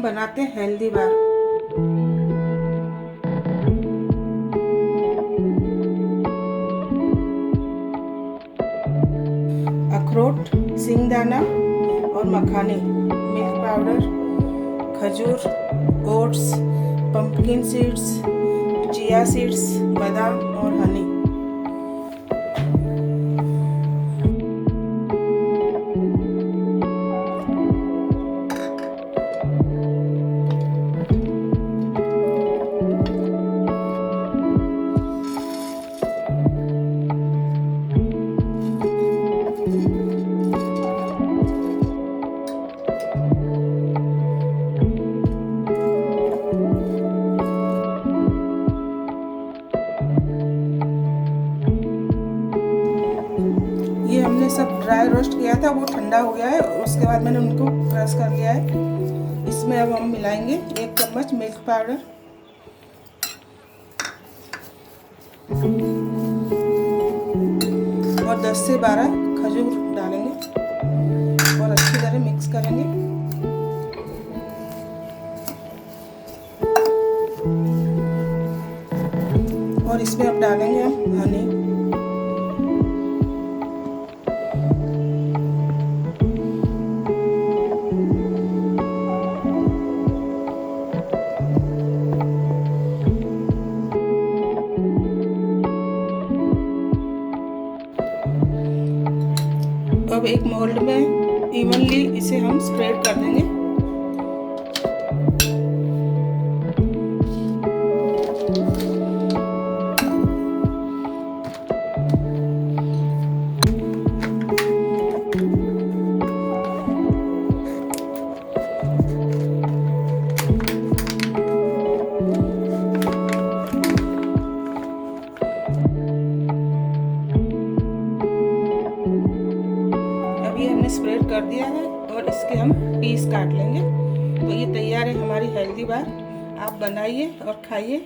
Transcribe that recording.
बनाते हैं हेल्दी बार। अखरोट, सिंगदाना और मखाने, मिल्क पाउडर, खजूर, oats, pumpkin seeds, chia seeds, बादाम और हनी। ये हमने सब ड्राई रोस्ट किया था, वो ठंडा हो गया है और उसके बाद मैंने उनको क्रश कर लिया है। इसमें अब हम मिलाएंगे 1 चम्मच मिल्क पाउडर और 10 से 12 खजूर डालेंगे और अच्छी तरह मिक्स करेंगे। और इसमें अब डालेंगे हम हनी। अब एक मोल्ड में इवनली इसे हम स्प्रेड कर देंगे। हमने स्प्रेड कर दिया है और इसके हम पीस काट लेंगे। तो ये तैयार है हमारी हेल्दी बार। आप बनाइए और खाइए।